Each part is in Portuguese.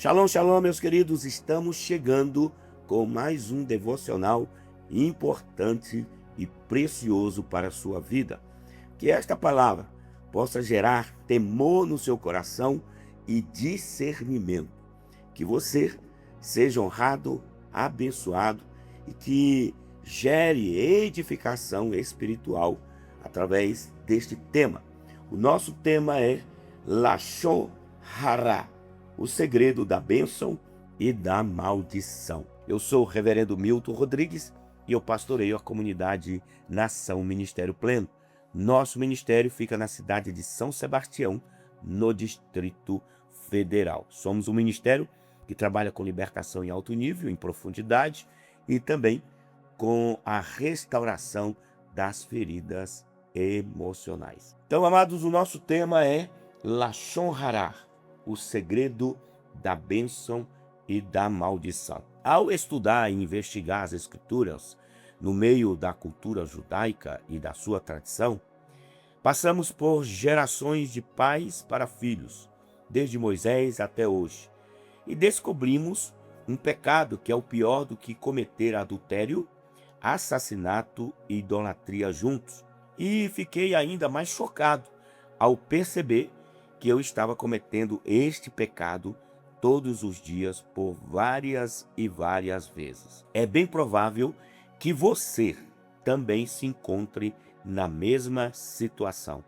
Shalom, shalom, meus queridos. Estamos chegando com mais um devocional importante e precioso para a sua vida. Que esta palavra possa gerar temor no seu coração e discernimento. Que você seja honrado, abençoado e que gere edificação espiritual através deste tema. O nosso tema é Lashon Hara, o segredo da bênção e da maldição. Eu sou o reverendo Milton Rodrigues e eu pastoreio a comunidade Nação Ministério Pleno. Nosso ministério fica na cidade de São Sebastião, no Distrito Federal. Somos um ministério que trabalha com libertação em alto nível, em profundidade, e também com a restauração das feridas emocionais. Então, amados, o nosso tema é Lashon Hara, o segredo da bênção e da maldição. Ao estudar e investigar as Escrituras no meio da cultura judaica e da sua tradição, passamos por gerações de pais para filhos, desde Moisés até hoje, e descobrimos um pecado que é o pior do que cometer adultério, assassinato e idolatria juntos. E fiquei ainda mais chocado ao perceber que eu estava cometendo este pecado todos os dias por várias e várias vezes. É bem provável que você também se encontre na mesma situação,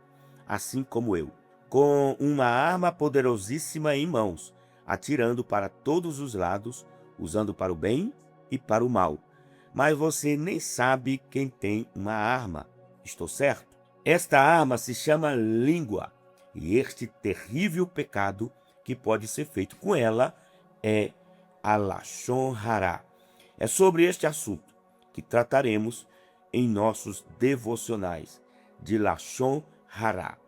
assim como eu, com uma arma poderosíssima em mãos, atirando para todos os lados, usando para o bem e para o mal. Mas você nem sabe quem tem uma arma. Estou certo? Esta arma se chama língua. E este terrível pecado que pode ser feito com ela é a Lashon Hara. É sobre este assunto que trataremos em nossos devocionais de Lashon Hara.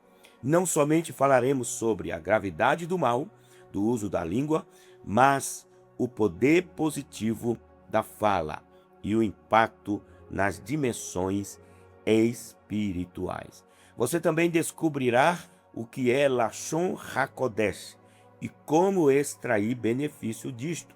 Não somente falaremos sobre a gravidade do mal, do uso da língua, mas o poder positivo da fala e o impacto nas dimensões espirituais. Você também descobrirá o que é Lashon HaKodesh e como extrair benefício disto.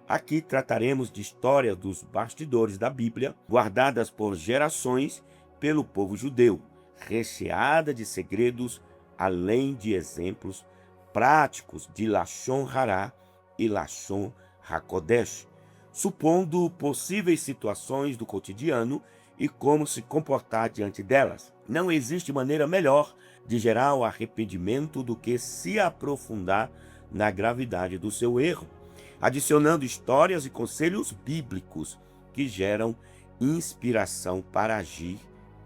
Aqui trataremos de história dos bastidores da Bíblia, guardadas por gerações pelo povo judeu, recheada de segredos, além de exemplos práticos de Lashon Hara e Lashon HaKodesh, supondo possíveis situações do cotidiano e como se comportar diante delas. Não existe maneira melhor de gerar o arrependimento do que se aprofundar na gravidade do seu erro, adicionando histórias e conselhos bíblicos que geram inspiração para agir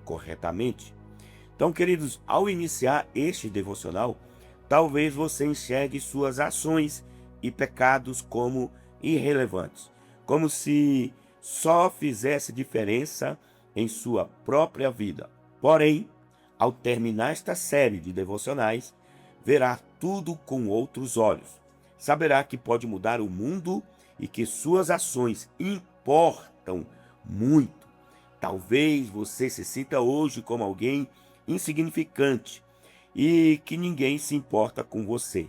corretamente. Então, queridos, ao iniciar este devocional, talvez você enxergue suas ações e pecados como irrelevantes, como se só fizesse diferença em sua própria vida. Porém, ao terminar esta série de devocionais, verá tudo com outros olhos. Saberá que pode mudar o mundo e que suas ações importam muito. Talvez você se sinta hoje como alguém insignificante e que ninguém se importa com você,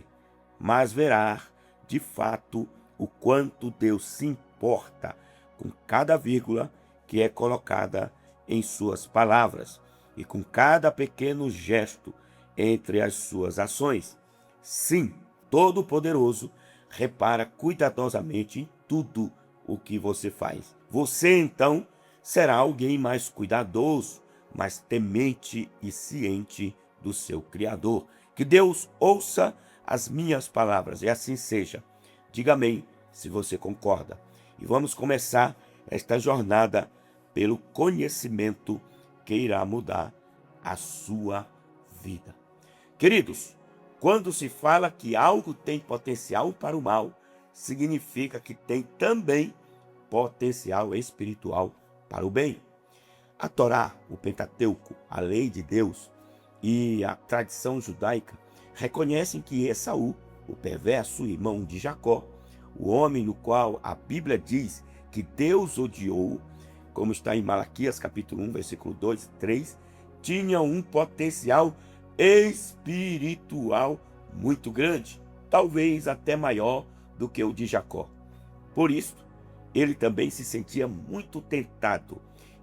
mas verá de fato o quanto Deus se importa com cada vírgula que é colocada em suas palavras e com cada pequeno gesto entre as suas ações. Sim, Todo-Poderoso repara cuidadosamente em tudo o que você faz. Você, então, será alguém mais cuidadoso, mais temente e ciente do seu Criador. Que Deus ouça as minhas palavras e assim seja. Diga amém se você concorda. E vamos começar esta jornada pelo conhecimento que irá mudar a sua vida. Queridos, quando se fala que algo tem potencial para o mal, significa que tem também potencial espiritual para o bem. A Torá, o Pentateuco, a lei de Deus e a tradição judaica reconhecem que Esaú, o perverso irmão de Jacó, o homem no qual a Bíblia diz que Deus odiou, como está em Malaquias capítulo 1, versículo 2 e 3, tinha um potencial espiritual muito grande, talvez até maior do que o de Jacó. Por isso, ele também se sentia muito tentado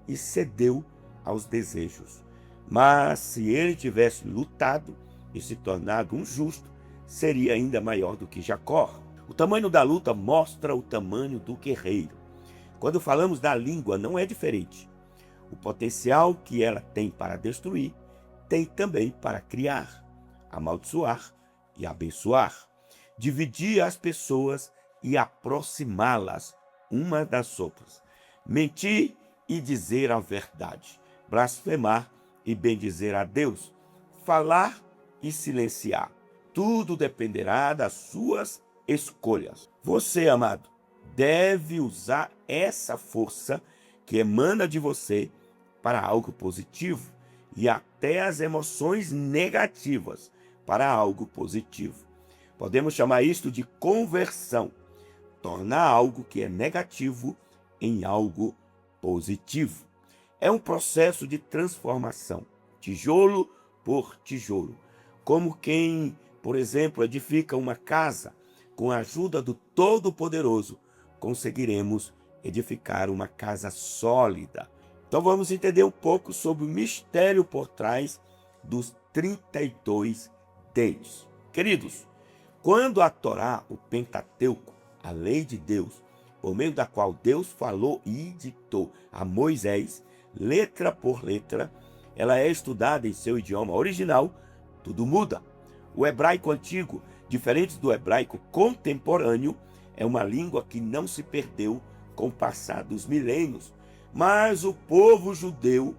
e cedeu aos desejos. Mas se ele tivesse lutado e se tornado um justo, seria ainda maior do que Jacó. O tamanho da luta mostra o tamanho do guerreiro. Quando falamos da língua, não é diferente. O potencial que ela tem para destruir, tem também para criar, amaldiçoar e abençoar, dividir as pessoas e aproximá-las umas das outras, mentir e dizer a verdade, blasfemar e bendizer a Deus, falar e silenciar. Tudo dependerá das suas escolhas. Você, amado, deve usar essa força que emana de você para algo positivo e até as emoções negativas para algo positivo. Podemos chamar isto de conversão, tornar algo que é negativo em algo positivo. É um processo de transformação, tijolo por tijolo, como quem, por exemplo, edifica uma casa. Com a ajuda do Todo-Poderoso, conseguiremos edificar uma casa sólida. Então vamos entender um pouco sobre o mistério por trás dos 32 dentes. Queridos, quando a Torá, o Pentateuco, a lei de Deus, por meio da qual Deus falou e ditou a Moisés, letra por letra, ela é estudada em seu idioma original, tudo muda. O hebraico antigo, diferente do hebraico contemporâneo, é uma língua que não se perdeu com o passar dos milênios, mas o povo judeu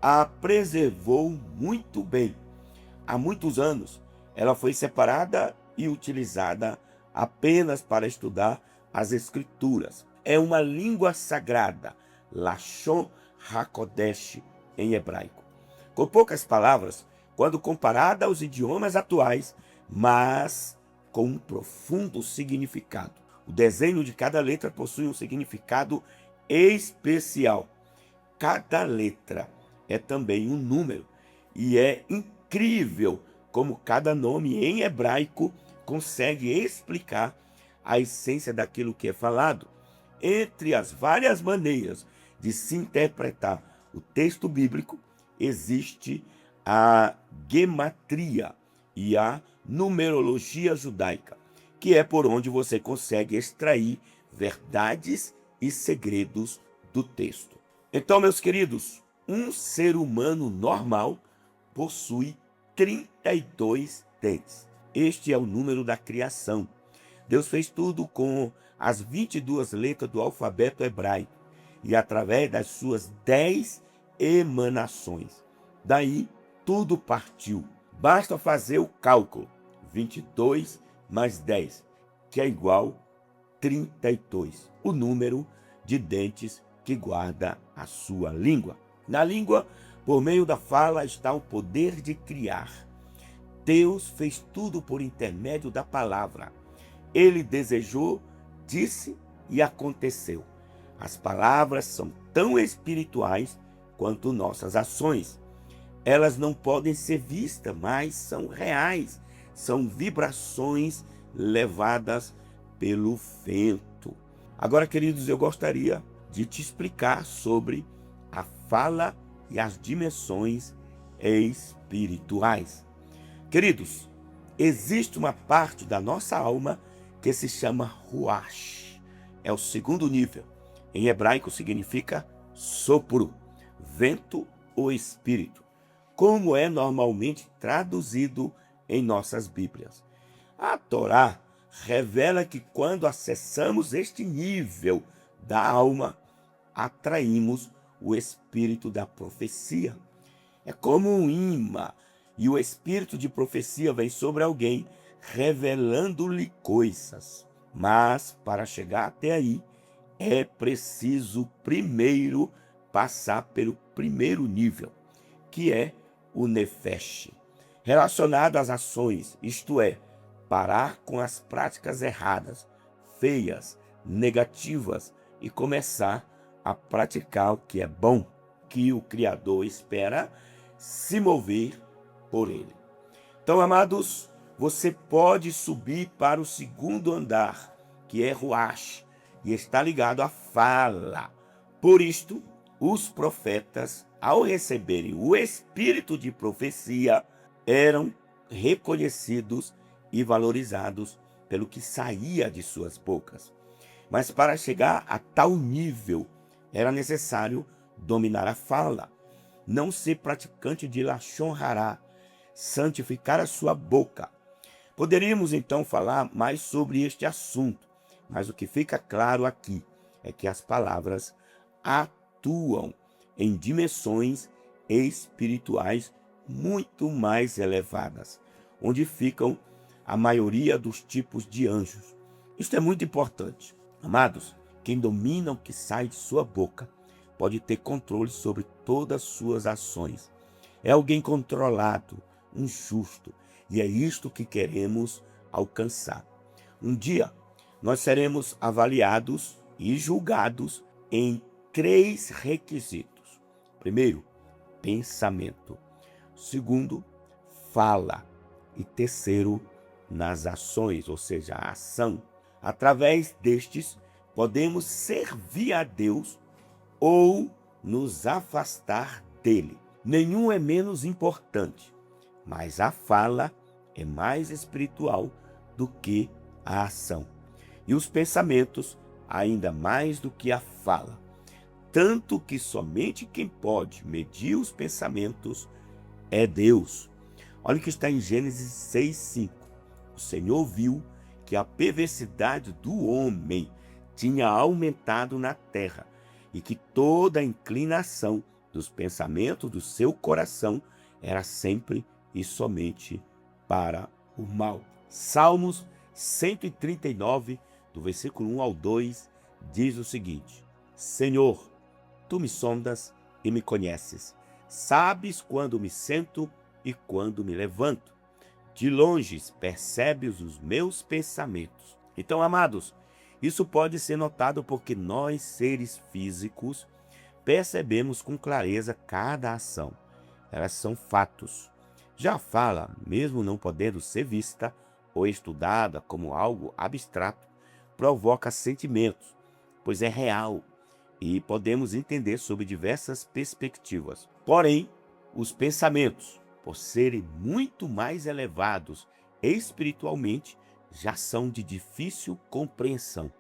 a preservou muito bem. Há muitos anos, ela foi separada e utilizada apenas para estudar as Escrituras. É uma língua sagrada, Lashon HaKodesh em hebraico. Com poucas palavras, quando comparada aos idiomas atuais, mas com um profundo significado. O desenho de cada letra possui um significado especial. Cada letra é também um número, e é incrível como cada nome em hebraico consegue explicar a essência daquilo que é falado. Entre as várias maneiras de se interpretar o texto bíblico, existe a gematria e a numerologia judaica, que é por onde você consegue extrair verdades e segredos do texto. Então, meus queridos, um ser humano normal possui 32 dentes. Este é o número da criação. Deus fez tudo com as 22 letras do alfabeto hebraico e através das suas 10 emanações. Daí, tudo partiu. Basta fazer o cálculo. 22 mais 10, que é igual a 32. O número de dentes que guarda a sua língua. Na língua, por meio da fala, está o poder de criar. Deus fez tudo por intermédio da palavra. Ele desejou, disse e aconteceu. As palavras são tão espirituais quanto nossas ações. Elas não podem ser vistas, mas são reais. São vibrações levadas pelo vento. Agora, queridos, eu gostaria de te explicar sobre a fala e as dimensões espirituais. Queridos, existe uma parte da nossa alma que se chama Ruach. É o segundo nível. Em hebraico significa sopro, vento ou espírito, como é normalmente traduzido em nossas Bíblias. A Torá revela que quando acessamos este nível da alma, atraímos o espírito da profecia. É como um imã, e o espírito de profecia vem sobre alguém, revelando-lhe coisas. Mas, para chegar até aí, é preciso primeiro passar pelo primeiro nível, que é o Nefesh, relacionado às ações, isto é, parar com as práticas erradas, feias, negativas e começar a praticar o que é bom, que o Criador espera se mover por ele. Então, amados, você pode subir para o segundo andar, que é ruach, e está ligado à fala. Por isto, os profetas, ao receberem o espírito de profecia, eram reconhecidos e valorizados pelo que saía de suas bocas. Mas para chegar a tal nível, era necessário dominar a fala, não ser praticante de lashon hará, santificar a sua boca. Poderíamos então falar mais sobre este assunto, mas o que fica claro aqui é que as palavras atuam em dimensões espirituais muito mais elevadas, onde ficam a maioria dos tipos de anjos. Isto é muito importante. Amados, quem domina o que sai de sua boca pode ter controle sobre todas as suas ações. É alguém controlado, um justo, e é isto que queremos alcançar. Um dia, nós seremos avaliados e julgados em 3 requisitos. Primeiro, pensamento. Segundo, fala. E terceiro, nas ações, ou seja, a ação. Através destes, podemos servir a Deus ou nos afastar dele. Nenhum é menos importante, mas a fala é mais espiritual do que a ação. E os pensamentos, ainda mais do que a fala. Tanto que somente quem pode medir os pensamentos é Deus. Olha o que está em Gênesis 6:5. O Senhor viu que a perversidade do homem tinha aumentado na terra e que toda a inclinação dos pensamentos do seu coração era sempre e somente para o mal. Salmos 139, do versículo 1 ao 2, diz o seguinte: Senhor, tu me sondas e me conheces. Sabes quando me sento e quando me levanto. De longe percebes os meus pensamentos. Então, amados, isso pode ser notado porque nós, seres físicos, percebemos com clareza cada ação. Elas são fatos. Já a fala, mesmo não podendo ser vista ou estudada como algo abstrato, provoca sentimentos, pois é real e podemos entender sob diversas perspectivas. Porém, os pensamentos, por serem muito mais elevados espiritualmente, já são de difícil compreensão.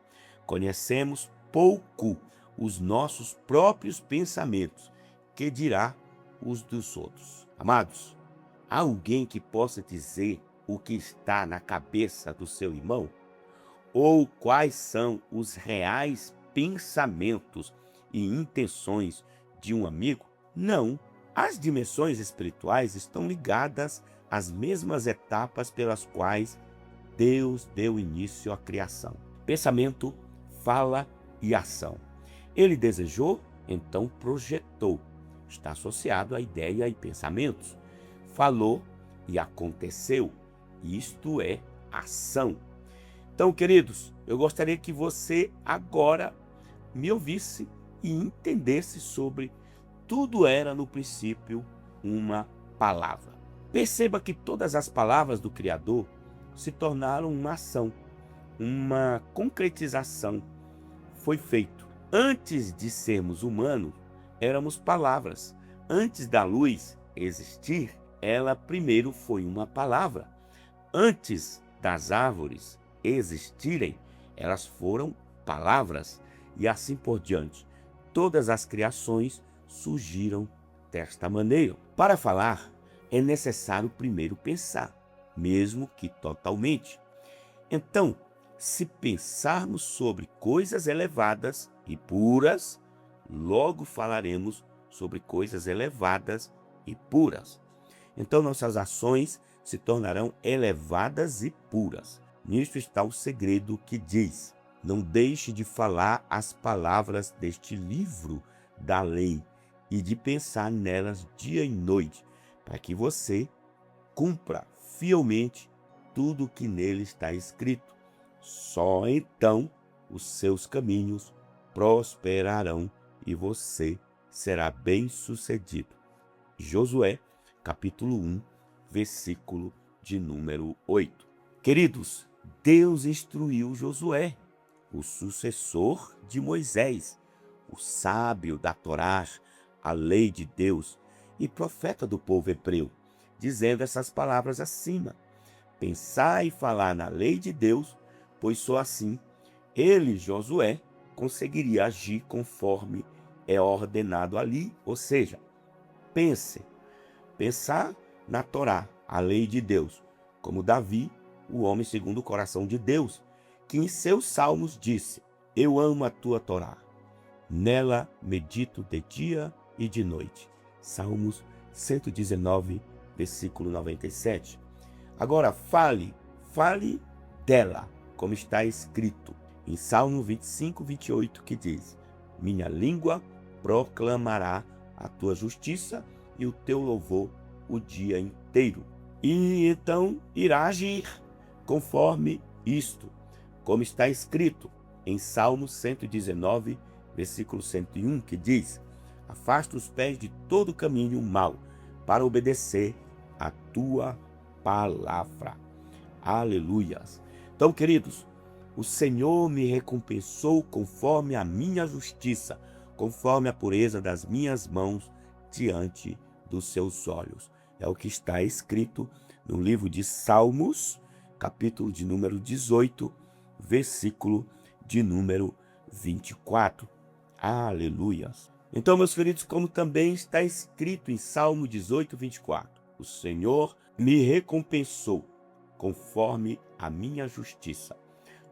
Conhecemos pouco os nossos próprios pensamentos, que dirá os dos outros. Amados, há alguém que possa dizer o que está na cabeça do seu irmão? Ou quais são os reais pensamentos e intenções de um amigo? Não. As dimensões espirituais estão ligadas às mesmas etapas pelas quais Deus deu início à criação. Pensamento, fala e ação. Ele desejou, então projetou. Está associado à ideia e pensamentos. Falou e aconteceu. Isto é ação. Então, queridos, eu gostaria que você agora me ouvisse e entendesse sobre tudo era no princípio uma palavra. Perceba que todas as palavras do Criador se tornaram uma ação, uma concretização. Foi feito. Antes de sermos humanos, éramos palavras. Antes da luz existir, ela primeiro foi uma palavra. Antes das árvores existirem, elas foram palavras, e assim por diante. Todas as criações surgiram desta maneira. Para falar, é necessário primeiro pensar, mesmo que totalmente. Então, se pensarmos sobre coisas elevadas e puras, logo falaremos sobre coisas elevadas e puras. Então, nossas ações se tornarão elevadas e puras. Nisto está o segredo que diz: não deixe de falar as palavras deste livro da lei e de pensar nelas dia e noite, para que você cumpra fielmente tudo o que nele está escrito. Só então os seus caminhos prosperarão e você será bem-sucedido. Josué, capítulo 1, versículo de número 8. Queridos, Deus instruiu Josué o sucessor de Moisés, o sábio da Torá, a lei de Deus e profeta do povo hebreu, dizendo essas palavras acima: pensar e falar na lei de Deus, pois só assim ele, Josué, conseguiria agir conforme é ordenado ali, ou seja, pensar na Torá, a lei de Deus, como Davi, o homem segundo o coração de Deus, que em seus salmos disse: eu amo a tua Torá, nela medito de dia e de noite. Salmos 119, versículo 97. Agora fale dela, como está escrito em Salmo 25, 28, que diz: minha língua proclamará a tua justiça e o teu louvor o dia inteiro. E então irá agir conforme isto, como está escrito em Salmo 119, versículo 101, que diz: afasta os pés de todo caminho mau, para obedecer a tua palavra. Aleluias. Então, queridos, o Senhor me recompensou conforme a minha justiça, conforme a pureza das minhas mãos diante dos seus olhos. É o que está escrito no livro de Salmos, capítulo de número 18, versículo de número 24. Aleluias. Então, meus queridos, como também está escrito em Salmo 18, 24, o Senhor me recompensou conforme a minha justiça,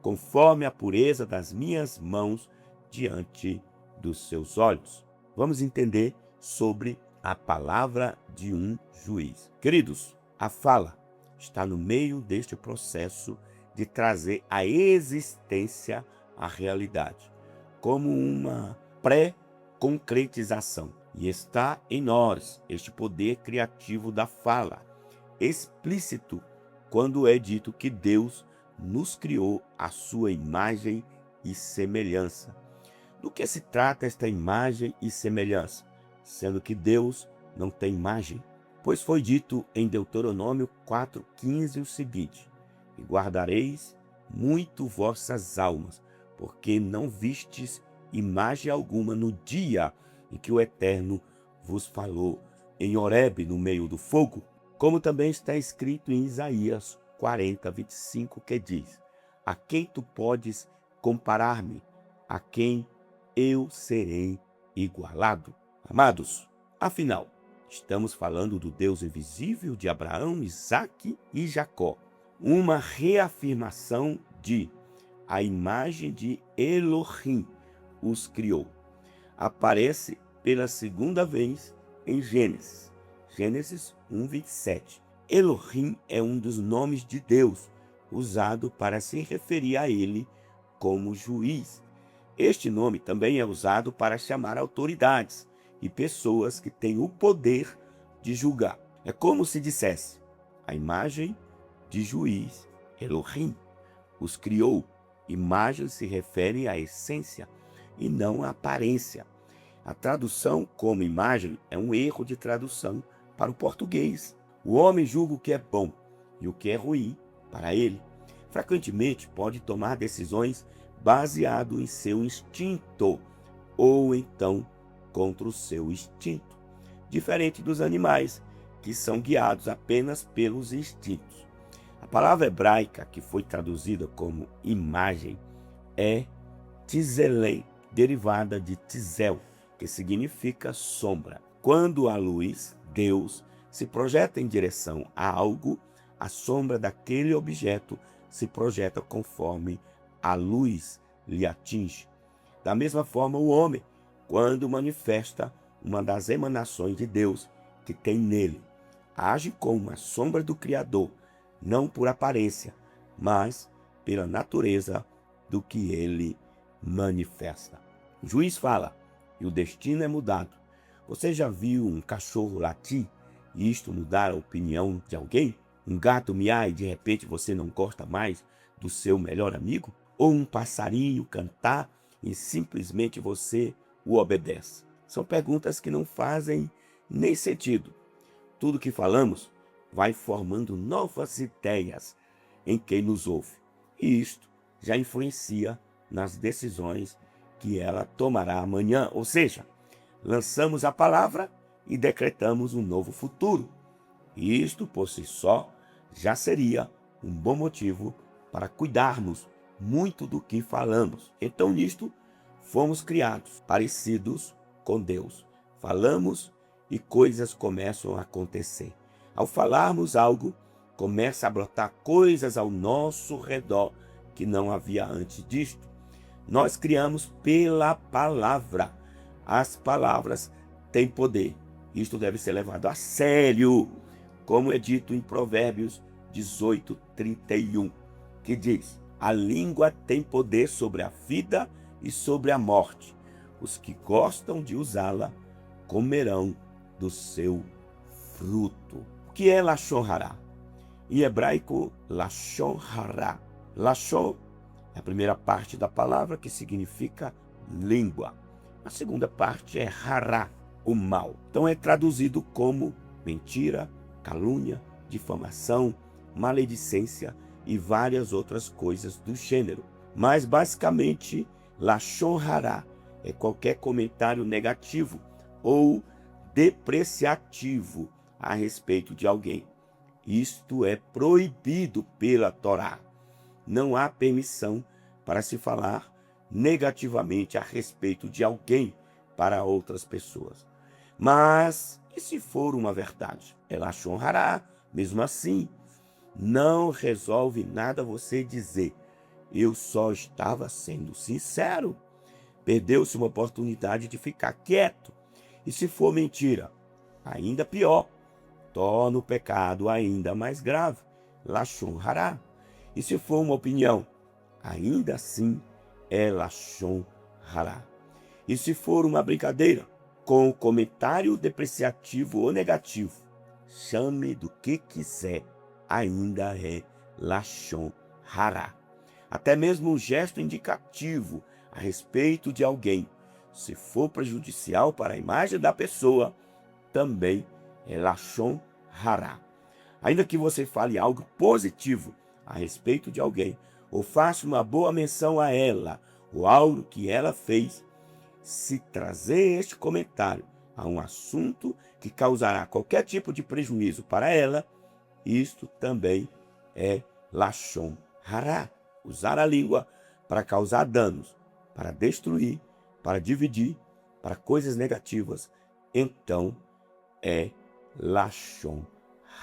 conforme a pureza das minhas mãos diante dos seus olhos. Vamos entender sobre a palavra de um juiz. Queridos, a fala está no meio deste processo de trazer à existência a realidade, como uma pré-concretização. E está em nós este poder criativo da fala, explícito quando é dito que Deus nos criou à sua imagem e semelhança. Do que se trata esta imagem e semelhança? Sendo que Deus não tem imagem. Pois foi dito em Deuteronômio 4,15 o seguinte: e guardareis muito vossas almas, porque não vistes imagem alguma no dia em que o Eterno vos falou em Horebe, no meio do fogo. Como também está escrito em Isaías 40, 25, que diz: a quem tu podes comparar-me? A quem eu serei igualado? Amados, afinal, estamos falando do Deus invisível de Abraão, Isaque e Jacó. Uma reafirmação de a imagem de Elohim os criou. Aparece pela segunda vez em Gênesis 1, 27. Elohim é um dos nomes de Deus, usado para se referir a ele como juiz. Este nome também é usado para chamar autoridades e pessoas que têm o poder de julgar. É como se dissesse: a imagem de juiz, Elohim, os criou. Imagem se refere à essência e não à aparência. A tradução como imagem é um erro de tradução para o português. O homem julga o que é bom e o que é ruim para ele. Frequentemente pode tomar decisões baseado em seu instinto ou então contra o seu instinto, diferente dos animais, que são guiados apenas pelos instintos. A palavra hebraica que foi traduzida como imagem é tzelem, derivada de tzel, que significa sombra. Quando a luz, Deus, se projeta em direção a algo, a sombra daquele objeto se projeta conforme a luz lhe atinge. Da mesma forma, o homem, quando manifesta uma das emanações de Deus que tem nele, age como a sombra do Criador, não por aparência, mas pela natureza do que ele manifesta. O juiz fala e o destino é mudado. Você já viu um cachorro latir e isto mudar a opinião de alguém? Um gato miar e de repente você não gosta mais do seu melhor amigo? Ou um passarinho cantar e simplesmente você o obedece? São perguntas que não fazem nem sentido. Tudo que falamos vai formando novas ideias em quem nos ouve. E isto já influencia nas decisões que ela tomará amanhã. Ou seja, lançamos a palavra e decretamos um novo futuro. Isto, por si só, já seria um bom motivo para cuidarmos muito do que falamos. Então, nisto, fomos criados parecidos com Deus. Falamos e coisas começam a acontecer. Ao falarmos algo, começa a brotar coisas ao nosso redor que não havia antes disto. Nós criamos pela palavra. As palavras têm poder. Isto deve ser levado a sério, como é dito em Provérbios 18:31, que diz: a língua tem poder sobre a vida e sobre a morte. Os que gostam de usá-la comerão do seu fruto. O que é Lashon Hará? Em hebraico, Lashon Hará. Lashon é a primeira parte da palavra, que significa língua. A segunda parte é Hará, o mal. Então é traduzido como mentira, calúnia, difamação, maledicência e várias outras coisas do gênero. Mas basicamente, Lashon Hará é qualquer comentário negativo ou depreciativo a respeito de alguém. Isto é proibido pela Torá. Não há permissão para se falar negativamente a respeito de alguém para outras pessoas. Mas, e se for uma verdade? É Lashon Hará, mesmo assim, não resolve nada você dizer: eu só estava sendo sincero. Perdeu-se uma oportunidade de ficar quieto. E se for mentira, ainda pior, torna o pecado ainda mais grave. Lashon Hará. E se for uma opinião, ainda assim é Lashon Hará. E se for uma brincadeira, com comentário depreciativo ou negativo, chame do que quiser, ainda é Lashon Hará. Até mesmo um gesto indicativo a respeito de alguém, se for prejudicial para a imagem da pessoa, também é Lashon Hará. Ainda que você fale algo positivo a respeito de alguém, ou faça uma boa menção a ela, ou algo que ela fez, se trazer este comentário a um assunto que causará qualquer tipo de prejuízo para ela, isto também é Lashon Hará. Usar a língua para causar danos, para destruir, para dividir, para coisas negativas, então é Lashon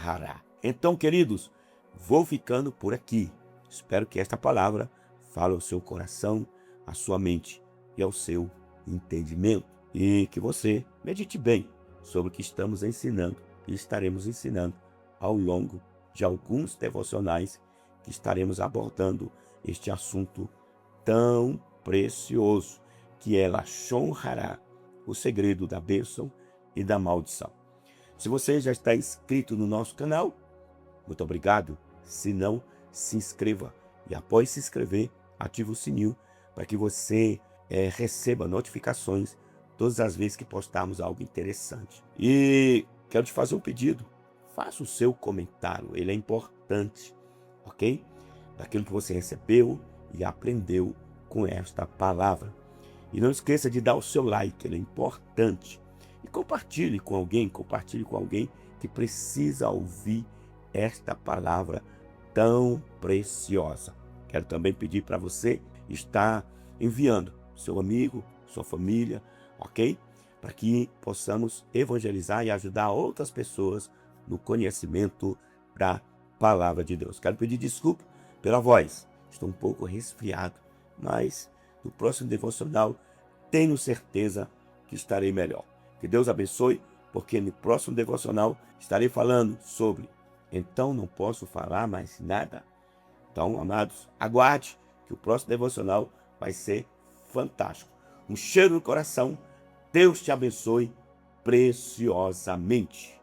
Hará. Então, queridos, vou ficando por aqui. Espero que esta palavra fale ao seu coração, à sua mente e ao seu entendimento. E que você medite bem sobre o que estamos ensinando e estaremos ensinando ao longo de alguns devocionais que estaremos abordando este assunto tão precioso que é Lashon Hará, o segredo da bênção e da maldição. Se você já está inscrito no nosso canal, muito obrigado. Se não, se inscreva e após se inscrever, ative o sininho para que você receba notificações todas as vezes que postarmos algo interessante. E quero te fazer um pedido. Faça o seu comentário, ele é importante, ok? Daquilo que você recebeu e aprendeu com esta palavra. E não esqueça de dar o seu like, ele é importante. E compartilhe com alguém que precisa ouvir esta palavra tão preciosa. Quero também pedir para você estar enviando seu amigo, sua família, ok? Para que possamos evangelizar e ajudar outras pessoas no conhecimento da palavra de Deus. Quero pedir desculpa pela voz. Estou um pouco resfriado, mas no próximo devocional tenho certeza que estarei melhor. Que Deus abençoe, porque no próximo devocional estarei falando sobre então não posso falar mais nada. Então, amados, aguarde que o próximo devocional vai ser fantástico. Um cheiro no coração. Deus te abençoe preciosamente.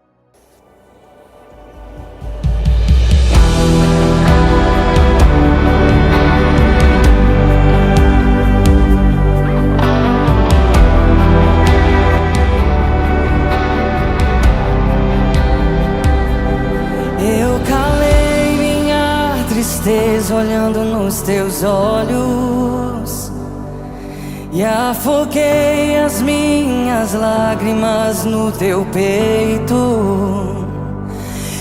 Olhando nos teus olhos, e afoguei as minhas lágrimas no teu peito.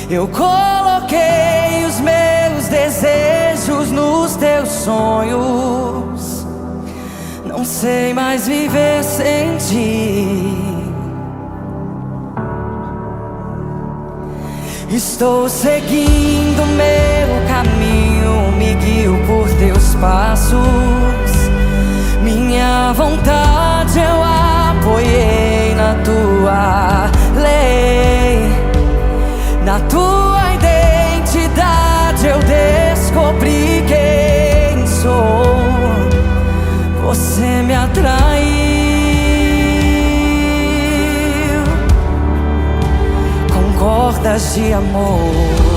Eu coloquei os meus desejos nos teus sonhos. Não sei mais viver sem ti. Estou seguindo meu caminho, me guio por teus passos. Minha vontade eu apoiei na tua lei. Na tua identidade eu descobri quem sou. Você me atraiu com cordas de amor.